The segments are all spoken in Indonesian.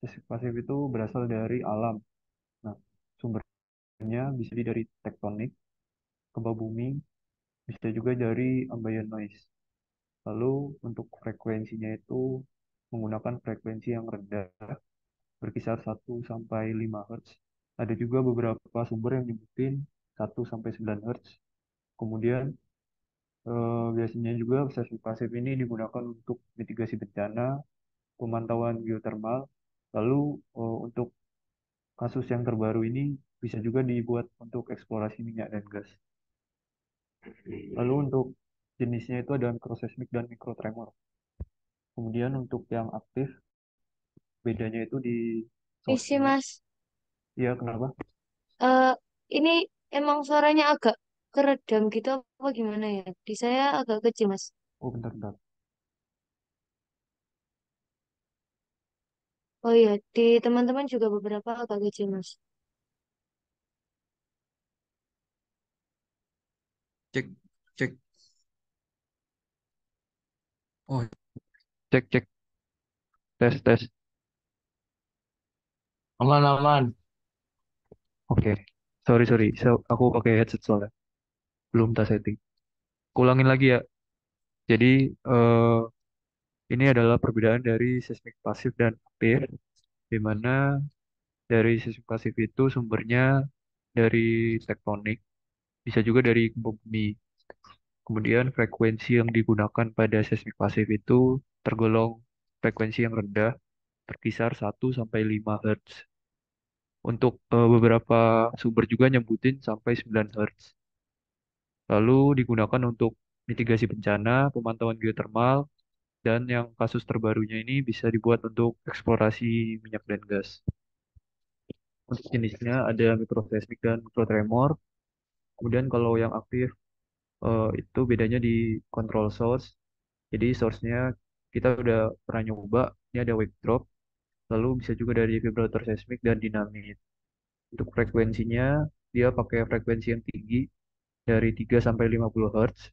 seismik pasif itu berasal dari alam. Nah, sumbernya bisa dari tektonik, gempa bumi, bisa juga dari ambient noise. Lalu untuk frekuensinya itu menggunakan frekuensi yang rendah, berkisar 1 sampai 5 Hz. Ada juga beberapa sumber yang nyebutin 1 sampai 9 Hz. Kemudian biasanya juga seismik pasif ini digunakan untuk mitigasi bencana, pemantauan geotermal. Lalu untuk kasus yang terbaru ini bisa juga dibuat untuk eksplorasi minyak dan gas. Lalu untuk jenisnya itu ada mikroseismik dan mikrotremor. Kemudian untuk yang aktif, bedanya itu di Isi source-nya. Mas, Ya, kenapa? eh ini emang suaranya agak keredam gitu apa gimana ya? Di saya agak kecil Mas. Oh, bentar-bentar. Oh iya, di teman-teman juga beberapa agak kecil Mas. Cek, cek. Oh, cek, cek. Tes, tes. Aman, aman. Oke. Sorry, sorry. Aku pakai headset soalnya. Belum tak setting. Ulangin lagi ya. Jadi, eh, ini adalah perbedaan dari seismik pasif dan aktif, di mana dari seismik pasif itu sumbernya dari tektonik, bisa juga dari gempa bumi. Kemudian frekuensi yang digunakan pada seismik pasif itu tergolong frekuensi yang rendah, berkisar 1 sampai 5 Hz. Untuk beberapa sumber juga nyebutin sampai 9 Hz. Lalu digunakan untuk mitigasi bencana, pemantauan geotermal, dan yang kasus terbarunya ini bisa dibuat untuk eksplorasi minyak dan gas. Untuk jenisnya ada mikroseismik dan mikrotremor. Kemudian kalau yang aktif itu bedanya di control source. Jadi source-nya kita udah pernah nyoba, ini ada wave drop, lalu bisa juga dari vibrator seismik dan dinamit. Untuk frekuensinya, dia pakai frekuensi yang tinggi dari 3 sampai 50 Hz.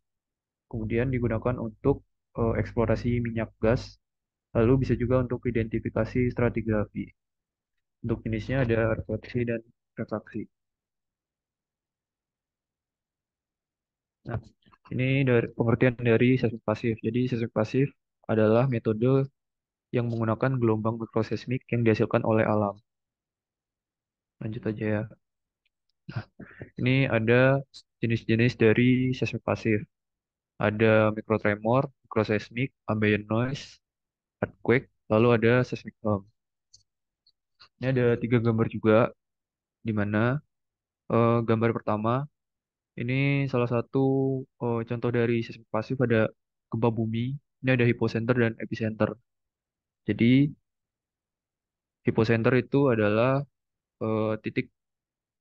Kemudian digunakan untuk eksplorasi minyak gas, lalu bisa juga untuk identifikasi stratigrafi. Untuk jenisnya ada refleksi dan refraksi. Nah, ini dari pengertian dari seismik pasif. Jadi seismik pasif adalah metode yang menggunakan gelombang mikroseismik yang dihasilkan oleh alam. Lanjut aja ya. Ini ada jenis-jenis dari seismik pasif. Ada mikrotremor, mikroseismik, ambient noise, earthquake, lalu ada seismic bomb. Ini ada 3 gambar juga, di mana gambar pertama ini salah satu contoh dari seismik pasif ada gempa bumi. Ini ada hypocenter dan epicenter. Jadi hypocenter itu adalah titik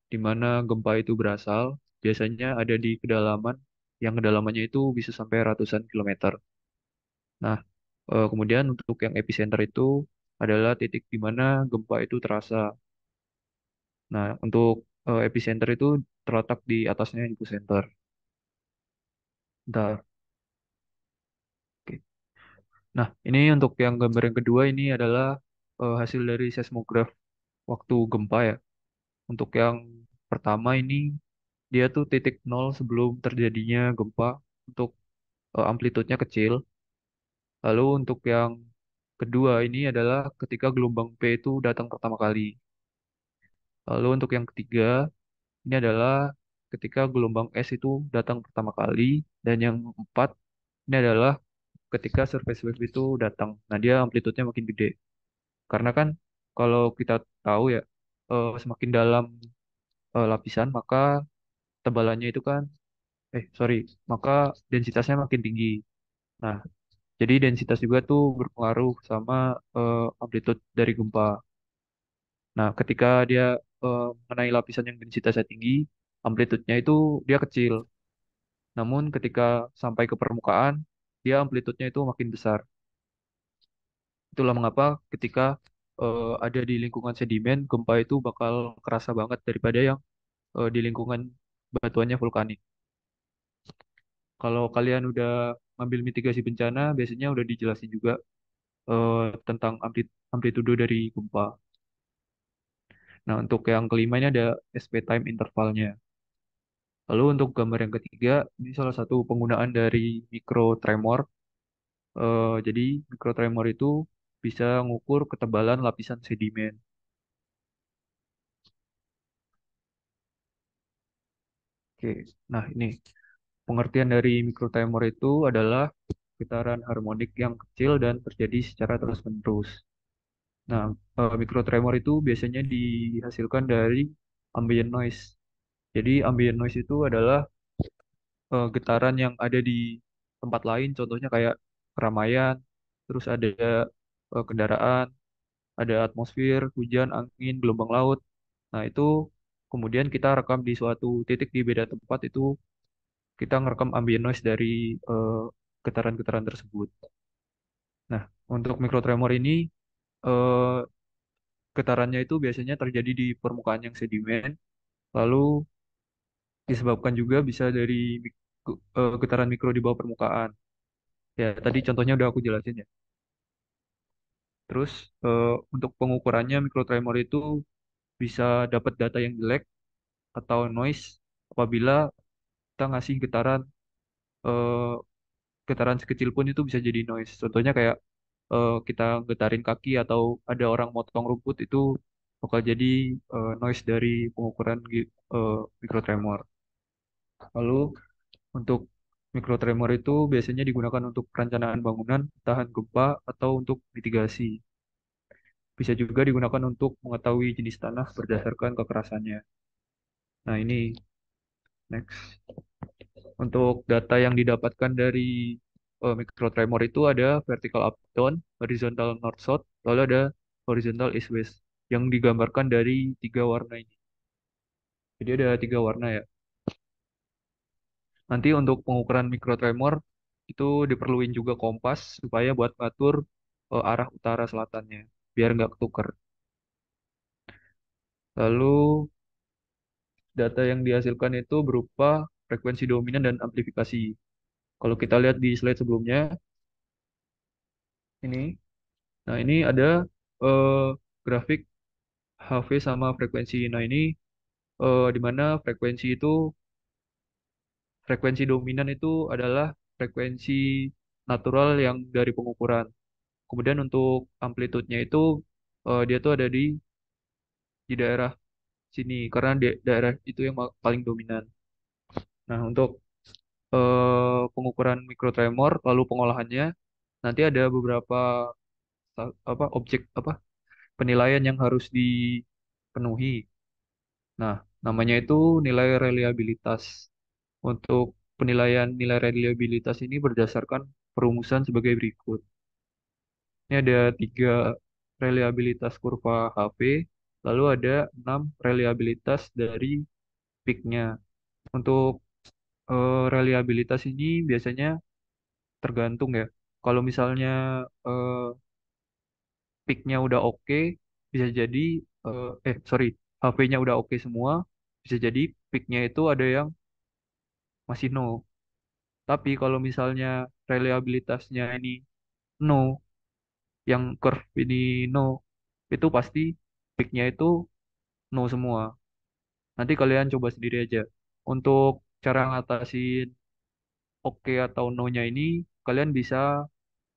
di mana gempa itu berasal. Biasanya ada di kedalaman, yang kedalamannya itu bisa sampai ratusan kilometer. Nah, kemudian untuk yang epicenter itu adalah titik di mana gempa itu terasa. Nah, untuk epicenter itu terletak di atasnya hypocenter. Bentar. Oke. Nah, ini untuk yang gambar yang kedua ini adalah hasil dari seismograf waktu gempa ya. Untuk yang pertama ini dia tuh titik nol sebelum terjadinya gempa untuk amplitudenya kecil. Lalu untuk yang kedua ini adalah ketika gelombang P itu datang pertama kali. Lalu untuk yang ketiga ini adalah ketika gelombang S itu datang pertama kali. Dan yang empat ini adalah ketika surface wave itu datang. Nah, dia amplitudenya makin gede. Karena kan kalau kita tahu ya, semakin dalam lapisan, maka tebalannya itu kan, sorry, maka densitasnya makin tinggi. Nah, jadi densitas juga tuh berpengaruh sama amplitude dari gempa. Nah, ketika dia mengenai lapisan yang densitasnya tinggi, amplitudenya itu dia kecil. Namun ketika sampai ke permukaan, dia amplitudenya itu makin besar. Itulah mengapa ketika ada di lingkungan sedimen, gempa itu bakal kerasa banget daripada yang di lingkungan batuannya vulkanik. Kalau kalian udah ngambil mitigasi bencana, biasanya udah dijelasin juga tentang amplitudo dari gempa. Nah, untuk yang kelima ini ada SP time intervalnya. Lalu untuk gambar yang ketiga, ini salah satu penggunaan dari mikrotremor. Jadi mikrotremor itu bisa mengukur ketebalan lapisan sedimen. Oke, nah ini pengertian dari mikrotremor itu adalah getaran harmonik yang kecil dan terjadi secara terus-menerus. Nah, mikrotremor itu biasanya dihasilkan dari ambient noise. Jadi ambient noise itu adalah getaran yang ada di tempat lain, contohnya kayak keramaian, terus ada kendaraan, ada atmosfer, hujan, angin, gelombang laut. Nah, itu kemudian kita rekam di suatu titik di beda tempat itu kita ngerekam ambient noise dari eh, getaran-getaran tersebut. Nah, untuk mikrotremor ini eh, getarannya itu biasanya terjadi di permukaan yang sedimen, lalu disebabkan juga bisa dari getaran mikro di bawah permukaan. Ya, tadi contohnya udah aku jelasin ya. Terus untuk pengukurannya mikrotremor itu bisa dapat data yang jelek atau noise apabila kita ngasih eh, getaran sekecil pun itu bisa jadi noise. Contohnya kayak kita getarin kaki atau ada orang motong rumput itu bakal jadi noise dari pengukuran mikrotremor. Lalu untuk mikrotremor itu biasanya digunakan untuk perencanaan bangunan, tahan gempa, atau untuk mitigasi. Bisa juga digunakan untuk mengetahui jenis tanah berdasarkan kekerasannya. Nah, ini next. Untuk data yang didapatkan dari mikrotremor itu ada vertical up down, horizontal north south, lalu ada horizontal east west yang digambarkan dari tiga warna ini. Jadi ada tiga warna ya. Nanti untuk pengukuran mikrotremor itu diperluin juga kompas supaya buat ngatur arah utara selatannya biar nggak ketukar. Lalu data yang dihasilkan itu berupa frekuensi dominan dan amplifikasi. Kalau kita lihat di slide sebelumnya, ini, nah ini ada eh, grafik HV sama frekuensi. Nah ini di mana frekuensi dominan itu adalah frekuensi natural yang dari pengukuran. Kemudian untuk amplitudenya itu dia tuh ada di daerah sini karena daerah itu yang paling dominan. Nah untuk pengukuran mikrotremor lalu pengolahannya nanti ada beberapa objek penilaian yang harus dipenuhi. Nah, namanya itu nilai reliabilitas. Untuk penilaian nilai reliabilitas ini berdasarkan perumusan sebagai berikut. Ini ada tiga reliabilitas kurva HP, lalu ada enam reliabilitas dari peak-nya. Untuk reliabilitas ini biasanya tergantung ya. Kalau misalnya eh, peak-nya udah oke, bisa jadi sorry, HP-nya udah oke semua, bisa jadi peak-nya itu ada yang masih no. Tapi kalau misalnya reliabilitasnya ini no, yang curve ini no, itu pasti peak-nya itu no semua. Nanti kalian coba sendiri aja. Untuk cara ngatasin oke atau no-nya ini, kalian bisa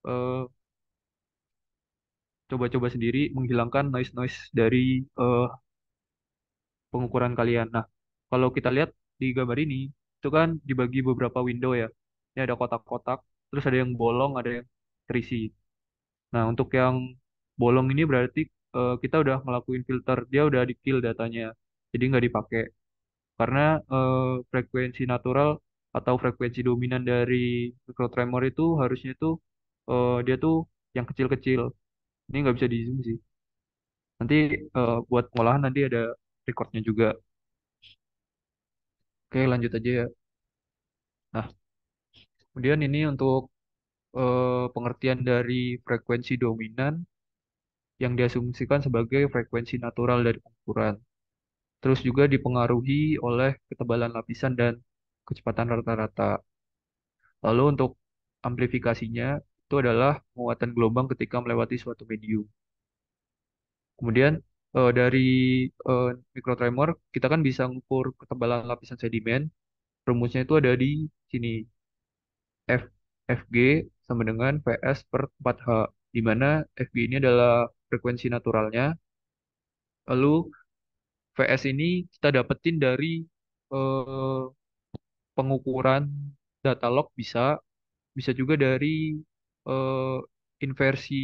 eh, coba-coba sendiri menghilangkan noise-noise dari eh, pengukuran kalian. Nah, kalau kita lihat di gambar ini, itu kan dibagi beberapa window ya. Ini ada kotak-kotak, terus ada yang bolong, ada yang terisi. Nah, untuk yang bolong ini berarti kita udah ngelakuin filter, dia udah di kill datanya, jadi nggak dipakai. Karena frekuensi natural atau frekuensi dominan dari mikrotremor itu harusnya tuh dia tuh yang kecil-kecil. Ini nggak bisa di zoom sih. Nanti buat pengolahan nanti ada recordnya juga. Oke, lanjut aja ya. Nah, kemudian ini untuk pengertian dari frekuensi dominan yang diasumsikan sebagai frekuensi natural dari pengukuran. Terus juga dipengaruhi oleh ketebalan lapisan dan kecepatan rata-rata. Lalu untuk amplifikasinya itu adalah muatan gelombang ketika melewati suatu medium. Kemudian dari eh, mikrotremor kita kan bisa mengukur ketebalan lapisan sedimen. Rumusnya itu ada di sini. F Fg sama dengan Vs per 4H, di mana Fg ini adalah frekuensi naturalnya. Lalu Vs ini kita dapetin dari eh, pengukuran data log bisa, bisa juga dari eh, inversi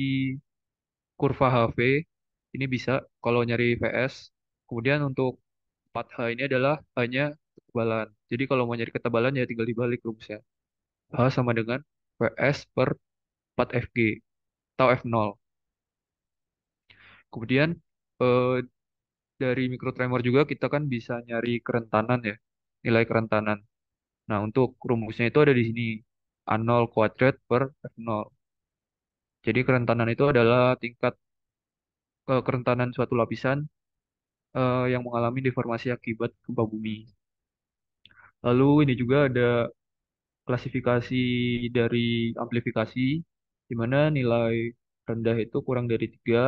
kurva HV. Ini bisa kalau nyari Vs. Kemudian untuk 4H ini adalah hanya ketebalan. Jadi kalau mau nyari ketebalan ya tinggal dibalik rumusnya. H sama dengan Vs per 4 Fg atau F0. Kemudian eh, dari mikrotremor juga kita kan bisa nyari kerentanan ya, nilai kerentanan. Nah, untuk rumusnya itu ada di sini. A0 kuadrat per F0. Jadi kerentanan itu adalah tingkat kerentanan suatu lapisan yang mengalami deformasi akibat gempa bumi. Lalu ini juga ada klasifikasi dari amplifikasi, di mana nilai rendah itu kurang dari 3,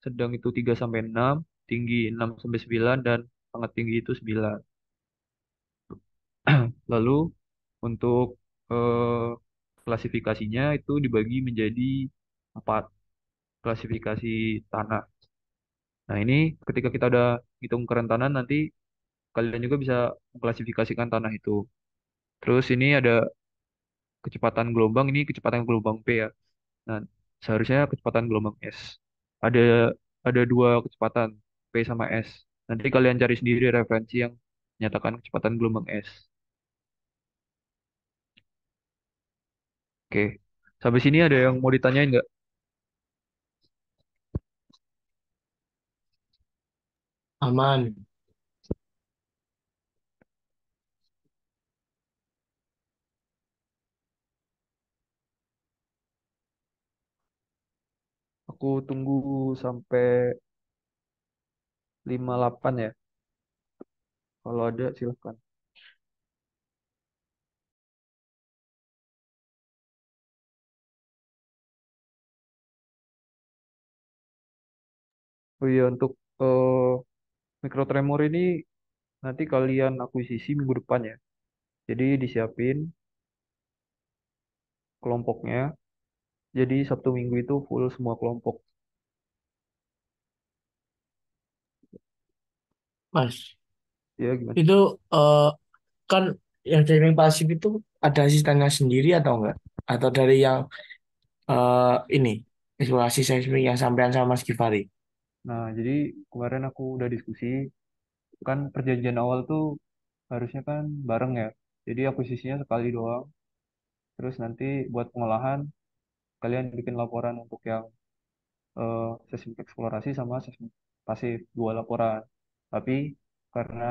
sedang itu 3 sampai 6, tinggi 6 sampai 9, dan sangat tinggi itu 9. Lalu untuk eh, klasifikasinya itu dibagi menjadi 4 klasifikasi tanah. Nah, ini ketika kita udah hitung kerentanan, nanti kalian juga bisa mengklasifikasikan tanah itu. Terus ini ada kecepatan gelombang, ini kecepatan gelombang P ya. Nah, seharusnya kecepatan gelombang S. Ada ada dua kecepatan, P sama S. Nanti kalian cari sendiri referensi yang menyatakan kecepatan gelombang S. Oke. Sampai sini ada yang mau ditanyain nggak? Aman. Aku tunggu sampai 58 ya. Kalau ada silahkan. Oh iya, untuk eh, mikrotremor ini nanti kalian akuisisi minggu depan ya. Jadi disiapin kelompoknya. Jadi Sabtu Minggu itu full semua kelompok. Mas, Ya gimana? itu eh, kan yang teknik pasif itu ada asistennya sendiri atau enggak? Atau dari yang ini eksplorasi seismik yang sampean sama Mas Givari? Nah, jadi kemarin aku udah diskusi, kan perjanjian awal tuh harusnya kan bareng ya. Jadi akuisisinya sekali doang. Terus nanti buat pengolahan, kalian bikin laporan untuk yang seismik eksplorasi sama seismik pasif, dua laporan. Tapi karena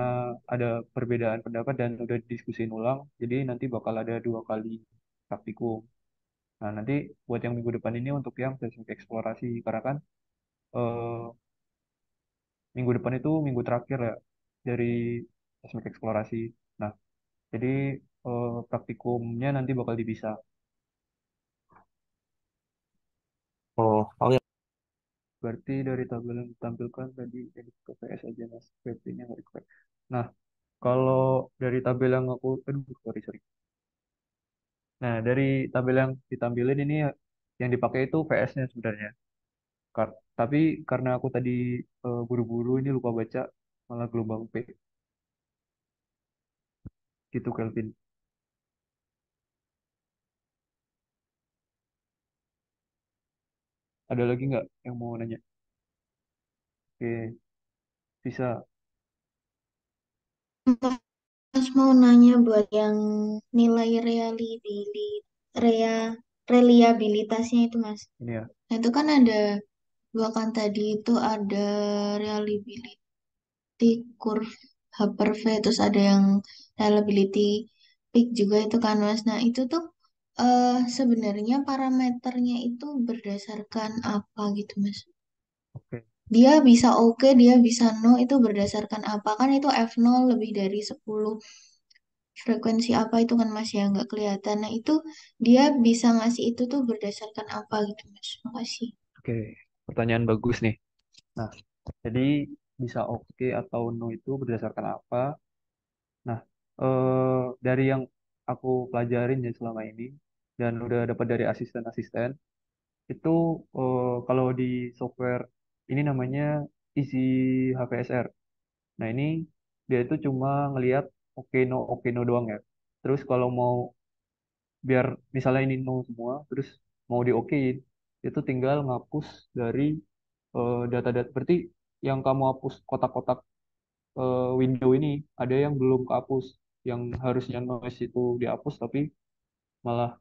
ada perbedaan pendapat dan udah diskusiin ulang, jadi nanti bakal ada dua kali praktikum. Nah, nanti buat yang minggu depan ini untuk yang seismik eksplorasi, karena kan eh, minggu depan itu minggu terakhir ya dari seismik eksplorasi. Nah, jadi praktikumnya nanti bakal dipisah. Oh, oke. Berarti dari tabel yang ditampilkan tadi edit ke PS aja mas, PP-nya nggak di. Nah, kalau dari tabel yang aku, aduh, sorry, sorry. Nah, dari tabel yang ditampilin ini yang dipakai itu VS-nya sebenarnya. Tapi karena aku tadi buru-buru ini lupa baca, malah gelombang P gitu Kelvin. Ada lagi nggak yang mau nanya? Oke, bisa. Mas mau nanya buat yang nilai rea, reliabilitasnya itu Mas. Ini ya. Nah, itu kan ada dua kan tadi itu ada reliability curve Hyper-V terus ada yang reliability peak juga itu kan Mas. Nah, itu tuh sebenarnya parameternya itu berdasarkan apa gitu Mas? Oke. Dia bisa oke, dia bisa no itu berdasarkan apa? Kan itu F0 lebih dari 10. frekuensi apa itu kan Mas ya nggak kelihatan. Nah itu dia bisa ngasih itu tuh berdasarkan apa gitu Mas. Makasih. Oke, pertanyaan bagus nih. Nah, jadi bisa oke atau no itu berdasarkan apa? Nah, dari yang aku pelajarin ya selama ini dan udah dapat dari asisten-asisten itu kalau di software ini namanya isi HVSR. Nah, ini dia itu cuma ngelihat oke no doang ya. Terus kalau mau biar misalnya ini no semua, terus mau diokein, itu tinggal ngapus dari data-data. Berarti yang kamu hapus kotak-kotak window ini ada yang belum kehapus, yang harusnya noise itu dihapus tapi malah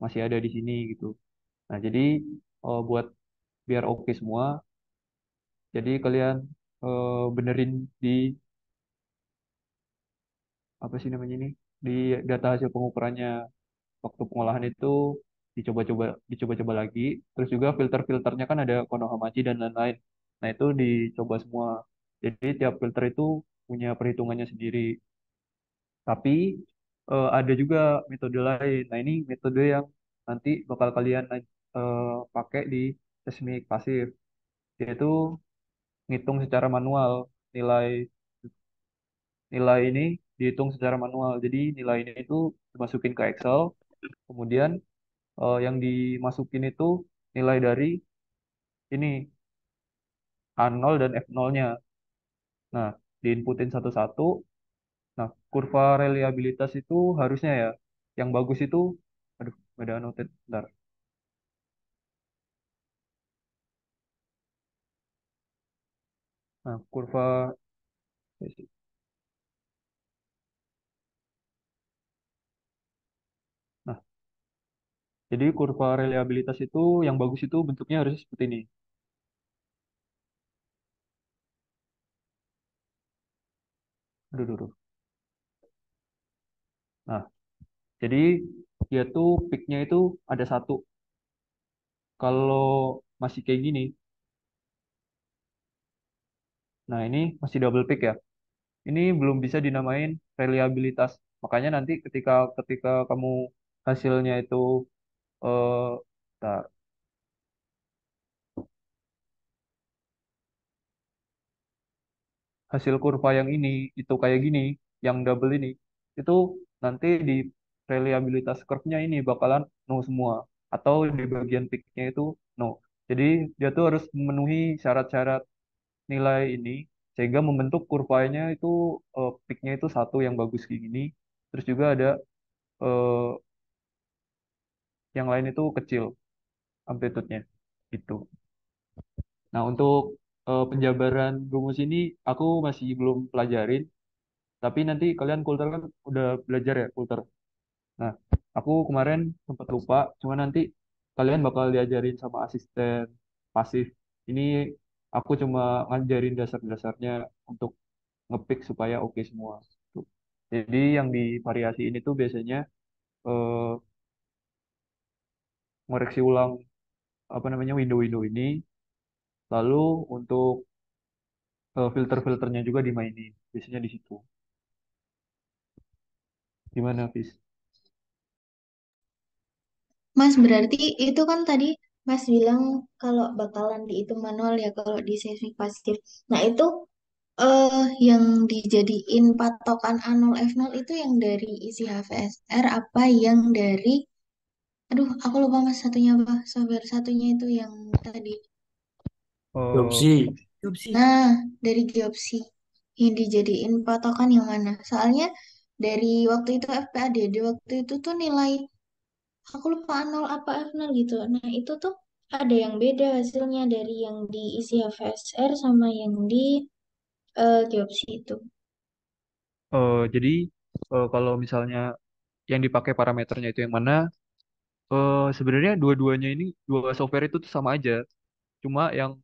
masih ada di sini gitu. Nah, jadi buat biar oke semua, jadi kalian benerin di apa sih namanya ini di data hasil pengukurannya waktu pengolahan itu dicoba-coba dicoba-coba lagi. Terus juga filter-filternya kan ada Konohamachi dan lain-lain. Nah, itu dicoba semua. Jadi tiap filter itu punya perhitungannya sendiri. Tapi ada juga metode lain. Nah, ini metode yang nanti bakal kalian pakai di seismik pasif. Yaitu ngitung secara manual nilai nilai ini dihitung secara manual. Jadi nilai ini itu dimasukin ke Excel, kemudian yang dimasukin itu nilai dari ini A0 dan F0-nya. Nah, diinputin satu-satu. Nah, kurva reliabilitas itu harusnya ya, yang bagus itu, aduh, beda annotate, bentar. Nah, kurva, nah, jadi kurva reliabilitas itu yang bagus itu bentuknya harus seperti ini. Aduh, aduh, aduh. Nah, jadi dia tuh peak-nya itu ada satu. Kalau masih kayak gini, nah ini masih double peak ya. Ini belum bisa dinamain reliabilitas. Makanya nanti ketika ketika kamu hasilnya itu eh bentar, hasil kurva yang ini itu kayak gini, yang double ini itu nanti di reliabilitas curve-nya ini bakalan no semua atau di bagian peak-nya itu no. Jadi dia tuh harus memenuhi syarat-syarat nilai ini sehingga membentuk kurvanya itu peak-nya itu satu yang bagus kayak gini. Terus juga ada eh, yang lain itu kecil amplitude-nya gitu. Nah, untuk penjabaran rumus ini aku masih belum pelajarin, tapi nanti kalian kultur kan udah belajar ya kultur. Nah, aku kemarin sempat lupa, cuma nanti kalian bakal diajarin sama asisten pasif. Ini aku cuma ngajarin dasar-dasarnya untuk ngepick supaya oke semua. Tuh. Jadi yang divariasi ini tuh biasanya eh, ngoreksi ulang apa namanya window-window ini, lalu untuk filter-filternya juga dimainin. Biasanya di situ. Gimana, Fis? Mas berarti itu kan tadi Mas bilang kalau bakalan dihitung manual ya kalau di seismik pasif. Nah itu yang dijadiin patokan A0 F0 itu yang dari isi HVSR apa yang dari aduh aku lupa Mas satunya apa software satunya itu yang tadi. Eh, Adopsi. Nah, dari Geopsi yang dijadiin patokan yang mana? Soalnya dari waktu itu FPAD, di waktu itu tuh nilai aku lupa nol apa F0 gitu. Nah, itu tuh ada yang beda hasilnya dari yang diisi HVSR sama yang di Geopsi itu. jadi kalau misalnya yang dipakai parameternya itu yang mana? Sebenarnya dua-duanya ini dua software itu tuh sama aja. Cuma yang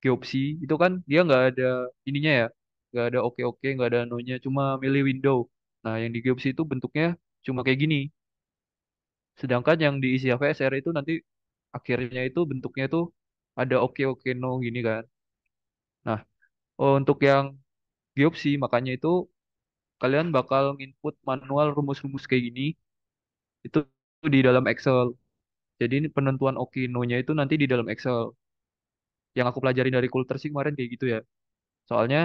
Geopsi itu kan dia nggak ada ininya ya, nggak ada oke-oke, nggak ada no-nya, cuma milih window. Nah, yang di Geopsi itu bentuknya cuma kayak gini. Sedangkan yang diisi HVSR itu nanti akhirnya itu bentuknya itu ada oke-oke no gini kan. Nah, untuk yang Geopsi makanya itu kalian bakal input manual rumus-rumus kayak gini itu di dalam Excel. Jadi ini penentuan Okino-nya itu nanti di dalam Excel. Yang aku pelajari dari Coulter sih kemarin kayak gitu ya. Soalnya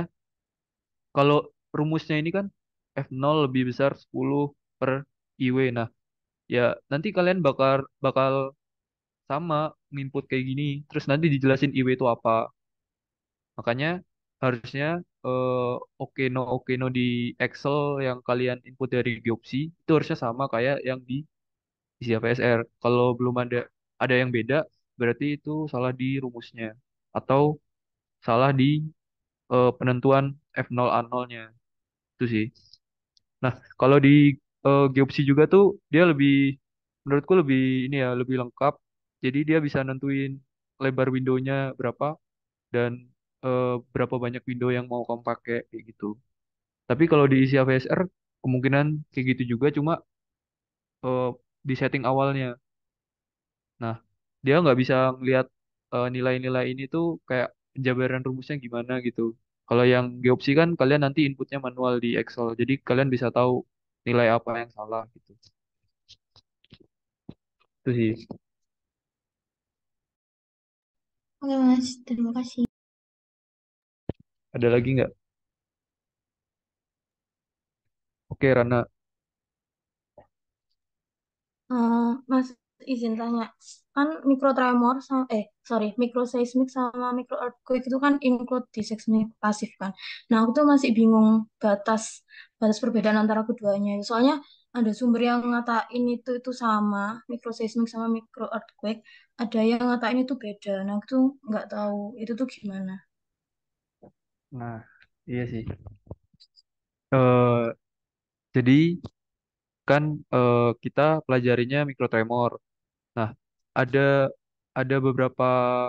kalau rumusnya ini kan F0 lebih besar 10 per IW. Nah, ya nanti kalian bakal bakal sama nginput kayak gini. Terus nanti dijelasin IW itu apa. Makanya harusnya Okeno di Excel yang kalian input dari Gyopsy itu harusnya sama kayak yang di isi APSR. Kalau belum ada yang beda, berarti itu salah di rumusnya atau salah di penentuan F0 A0-nya. Itu sih. Nah, kalau di Gyopsy juga tuh dia lebih menurutku lebih ini ya, lebih lengkap. Jadi dia bisa nentuin lebar windownya berapa dan berapa banyak window yang mau kamu pakai kayak gitu. Tapi kalau di isi AVSR kemungkinan kayak gitu juga cuma di setting awalnya. Nah, dia nggak bisa ngelihat nilai-nilai ini tuh kayak penjabaran rumusnya gimana gitu. Kalau yang Geopsi kan kalian nanti inputnya manual di Excel. Jadi kalian bisa tahu nilai apa yang salah gitu. Itu sih. Oke Mas, terima kasih. Ada lagi nggak? Oke, Rana. Mas izin tanya, kan mikrotremor sama sorry, microseismic sama micro earthquake itu kan include di seismik pasif kan. Nah, aku tuh masih bingung batas batas perbedaan antara keduanya. Soalnya ada sumber yang ngatain itu sama microseismic sama micro earthquake, ada yang ngatain itu beda. Nah, aku tuh nggak tahu itu tuh gimana. Nah, iya sih. Eh jadi kan kita pelajarinya mikrotremor. Nah, ada ada beberapa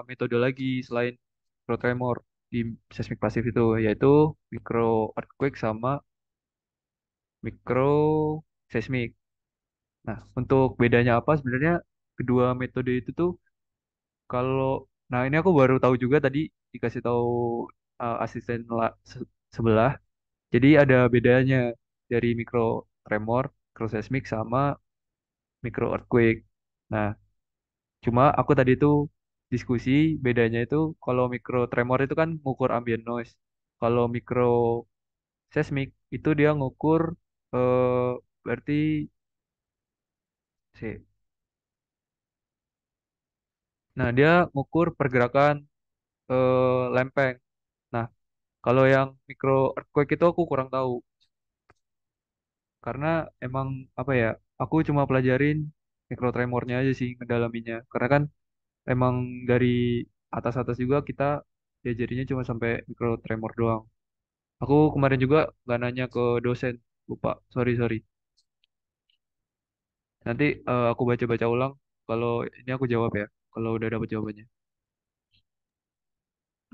metode lagi selain mikrotremor di seismik pasif itu, yaitu micro earthquake sama micro seismik. Nah, untuk bedanya apa sebenarnya kedua metode itu tuh kalau nah ini aku baru tahu juga tadi dikasih tahu asisten sebelah. Jadi ada bedanya dari micro tremor, micro seismik sama micro earthquake. Nah, cuma aku tadi tuh diskusi bedanya itu kalau micro tremor itu kan ngukur ambient noise. Kalau micro seismik itu dia ngukur eh berarti sih. Nah, dia ngukur pergerakan lempeng. Nah, kalau yang micro earthquake itu aku kurang tahu karena emang apa ya? Aku cuma pelajarin micro tremornya aja sih ngedalaminya. Karena kan emang dari atas-atas juga kita diajarinnya cuma sampai micro tremor doang. Aku kemarin juga nggak nanya ke dosen, lupa. Sorry, sorry. Nanti aku baca-baca ulang. Kalau ini aku jawab ya, kalau udah dapat jawabannya.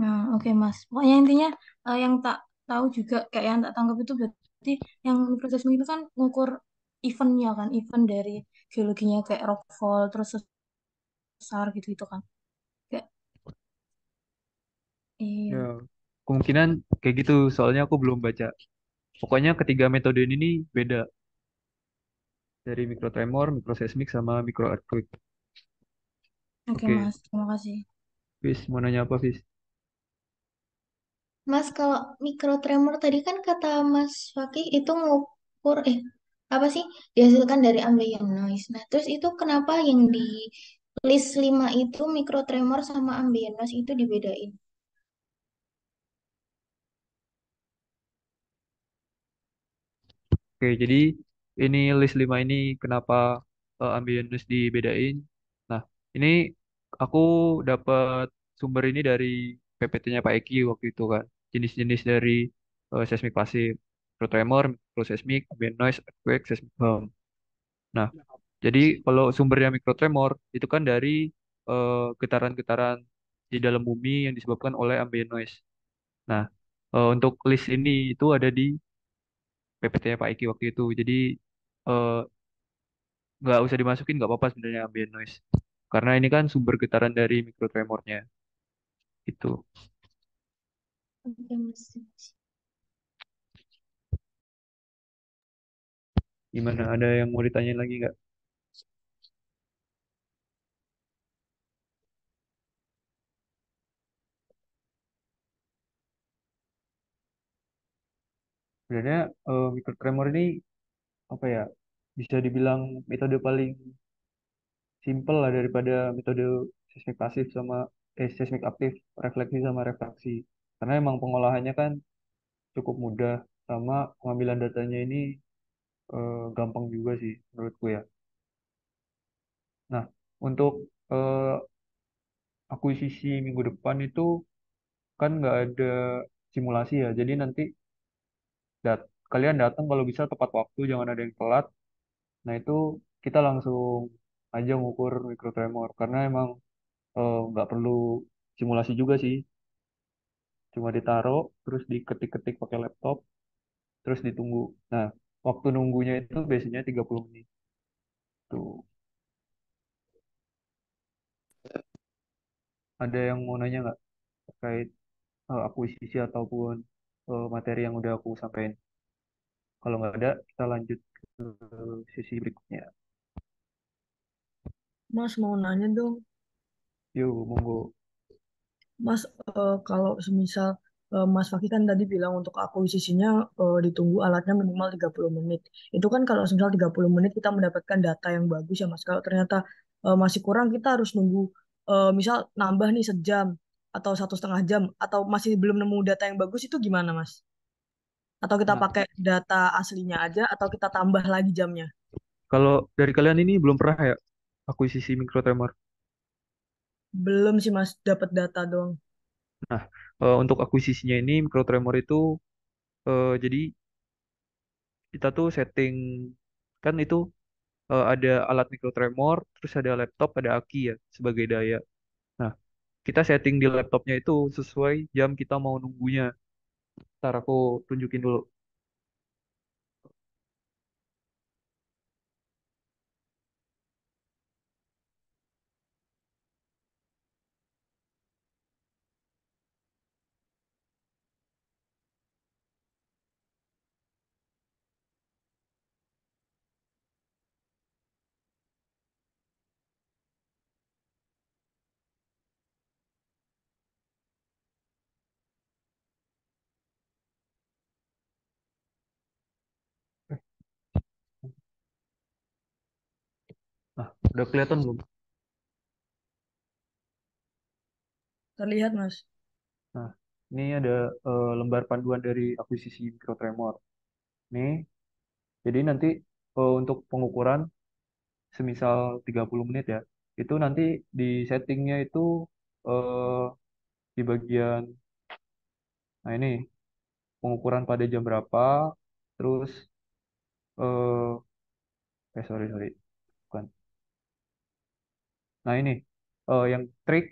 Nah, oke Mas. Pokoknya intinya yang tak tahu juga kayak yang tak tangkap itu berarti yang microseismic itu kan ngukur eventnya kan, event dari geologinya kayak rockfall terus sesar gitu itu kan. Kayak Ya, iya. kemungkinan kayak gitu. Soalnya aku belum baca. Pokoknya ketiga metode ini nih beda dari microtremor, microseismic sama micro earthquake. Oke Oke, Mas, terima kasih. Fis, mau nanya apa, Fis? Mas, kalau mikrotremor tadi kan kata Mas Fakih itu ngukur, apa sih, dihasilkan dari ambient noise. Nah, terus itu kenapa yang di list 5 itu mikrotremor sama ambient noise itu dibedain? Oke, jadi ini list 5 ini kenapa ambient noise dibedain? Nah, ini aku dapat sumber ini dari PPT-nya Pak Eki waktu itu kan. Jenis-jenis dari seismik pasif, microtremor, microseismic, ambient noise, earthquake, seismic hum. Nah, jadi kalau sumbernya mikrotremor itu kan dari getaran-getaran di dalam bumi yang disebabkan oleh ambient noise. Nah, untuk list ini itu ada di PPT-nya Pak Eki waktu itu. Jadi eh, nggak usah dimasukin nggak apa-apa sebenarnya ambient noise. Karena ini kan sumber getaran dari mikrotremornya. Itu. Oke, Mas. Gimana? Ada yang mau ditanyain lagi nggak? Sebenarnya microtremor ini apa ya? Bisa dibilang metode paling simple lah daripada metode seismik pasif sama seismik aktif, refleksi sama refraksi. Karena emang pengolahannya kan cukup mudah sama pengambilan datanya ini gampang juga sih menurutku ya. Nah, untuk eh, akuisisi minggu depan itu kan nggak ada simulasi ya. Jadi nanti kalian datang kalau bisa tepat waktu, jangan ada yang telat. Nah, itu kita langsung aja ngukur mikrotremor karena emang nggak perlu simulasi juga sih. Cuma ditaruh, terus diketik-ketik pakai laptop, terus ditunggu. Nah, waktu nunggunya itu biasanya 30 menit. Tuh, ada yang mau nanya nggak terkait akuisisi ataupun materi yang udah aku sampaikan? Kalau nggak ada, kita lanjut ke sesi berikutnya. Mas mau nanya dong. Yuk, monggo. Mas, kalau semisal Mas Fakih kan tadi bilang untuk akuisisinya ditunggu alatnya minimal 30 menit. Itu kan kalau semisal 30 menit kita mendapatkan data yang bagus ya Mas. Kalau ternyata masih kurang kita harus nunggu misal nambah nih sejam atau 1,5 jam atau masih belum nemu data yang bagus itu gimana Mas? Atau kita Nah, pakai data aslinya aja atau kita tambah lagi jamnya? kalau dari kalian ini belum pernah ya akuisisi mikrotremor. Belum sih Mas, dapat data doang. Nah, untuk akuisisinya ini mikrotremor itu jadi kita tuh setting kan itu ada alat mikrotremor, terus ada laptop, ada aki ya sebagai daya. Nah, kita setting di laptopnya itu sesuai jam kita mau nunggunya. Ntar aku tunjukin dulu. Nah, udah kelihatan belum? Terlihat Mas. Nah, ini ada lembar panduan dari akuisisi mikrotremor. Nih, jadi nanti untuk pengukuran semisal 30 menit ya, itu nanti di settingnya itu eh, di bagian, nah ini pengukuran pada jam berapa, terus sorry sorry, bukan. Nah ini yang trik,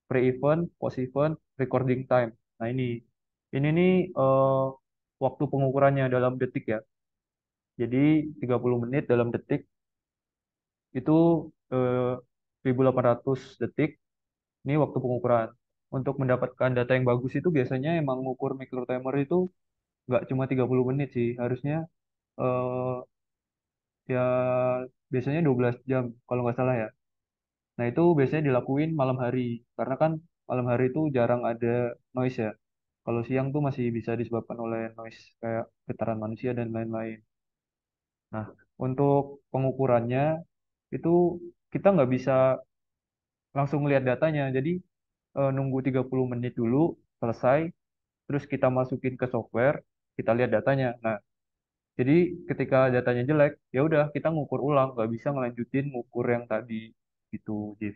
pre-event, post-event, recording time. Nah ini nih waktu pengukurannya dalam detik ya. Jadi 30 menit dalam detik itu eh, 1800 detik. Ini waktu pengukuran. Untuk mendapatkan data yang bagus itu biasanya emang mengukur microtimer itu nggak cuma 30 menit sih. Harusnya eh, ya biasanya 12 jam kalau nggak salah ya. Nah itu biasanya dilakuin malam hari. Karena kan malam hari itu jarang ada noise ya. Kalau siang tuh masih bisa disebabkan oleh noise kayak getaran manusia dan lain-lain. Nah, untuk pengukurannya itu kita nggak bisa langsung lihat datanya. Jadi nunggu 30 menit dulu selesai, terus kita masukin ke software, kita lihat datanya. Nah, jadi ketika datanya jelek, ya udah kita ngukur ulang, nggak bisa ngelanjutin ngukur yang tadi gitu, Jif.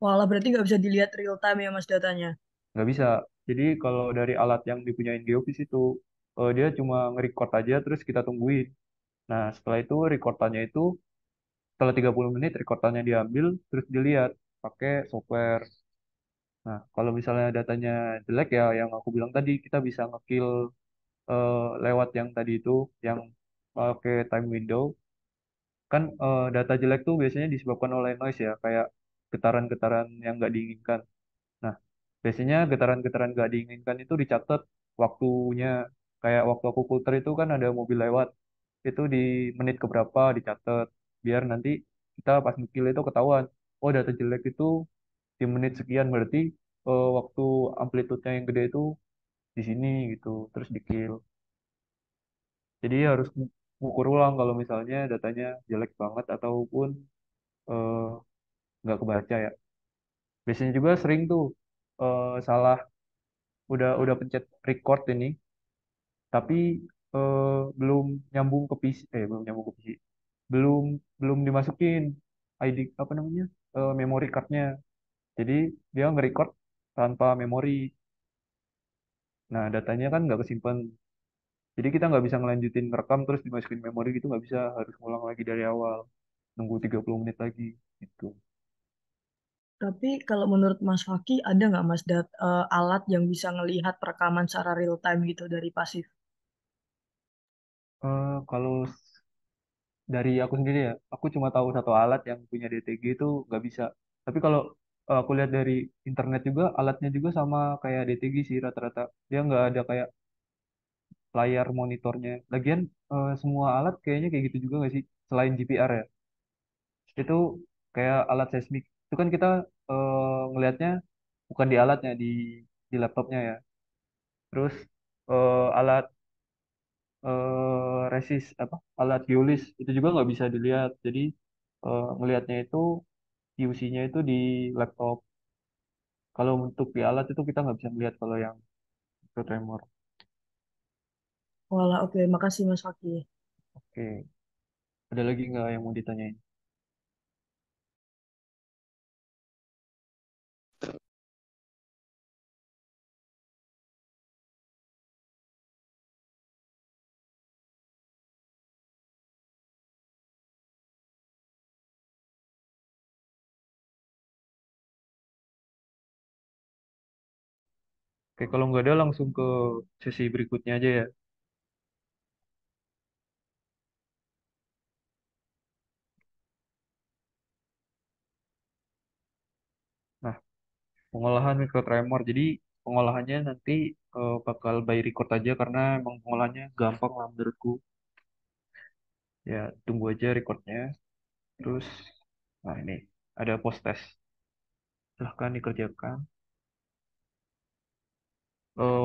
Walah berarti nggak bisa dilihat real time ya Mas datanya. Nggak bisa. Jadi kalau dari alat yang dipunyain Geofis itu, dia cuma nge-record aja, terus kita tungguin. Nah, setelah itu rekordannya itu, setelah 30 menit rekordannya diambil, terus dilihat pakai software. Nah, kalau misalnya datanya jelek ya, yang aku bilang tadi, kita bisa ngekill lewat yang tadi itu, yang pakai time window. Kan data jelek tuh biasanya disebabkan oleh noise ya, kayak getaran-getaran yang nggak diinginkan. Nah, biasanya getaran-getaran nggak diinginkan itu dicatat waktunya. kayak waktu aku puter itu kan ada mobil lewat, itu di menit keberapa dicatat, biar nanti kita pas ngekil itu ketahuan, oh data jelek itu di menit sekian, berarti waktu amplitude-nya yang gede itu di sini gitu, terus di kill. Jadi harus ngukur ulang kalau misalnya datanya jelek banget ataupun eh, nggak kebaca ya. Biasanya juga sering tuh salah, udah pencet record ini, tapi belum nyambung ke PC, belum nyambung ke PC, belum belum dimasukin ID apa namanya, memory cardnya. Jadi dia nge-record tanpa memori. Nah datanya kan nggak kesimpan. Jadi kita nggak bisa ngelanjutin rekam terus dimasukin memori gitu, nggak bisa, harus ngulang lagi dari awal, nunggu 30 menit lagi gitu. Tapi kalau menurut Mas Faki ada nggak Mas alat yang bisa ngelihat perekaman secara real time gitu dari pasif? Kalau dari aku sendiri ya, aku cuma tahu satu alat yang punya DTG itu nggak bisa. Tapi kalau aku lihat dari internet juga, alatnya juga sama kayak DTG sih rata-rata. Dia nggak ada kayak layar monitornya. Lagian semua alat kayaknya kayak gitu juga nggak sih? Selain GPR ya, itu kayak alat seismik. Itu kan kita ngelihatnya bukan di alatnya, di laptopnya ya. Terus alat resist apa? Alat geolis itu juga nggak bisa dilihat. Jadi ngelihatnya itu QC-nya itu di laptop. Kalau untuk di alat itu kita nggak bisa melihat kalau yang itu tremor. Walah, oke, makasih Mas Faki. Oke, ada lagi nggak yang mau ditanyain? Oke, kalau nggak ada langsung ke sesi berikutnya aja ya. Nah, pengolahan mikrotremor. Jadi pengolahannya nanti bakal by record aja karena emang pengolahannya gampang lah menurutku. Ya, tunggu aja recordnya. Terus, nah ini ada post test. Silahkan dikerjakan.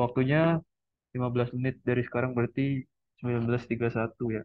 Waktunya 15 menit dari sekarang berarti 19.31 ya.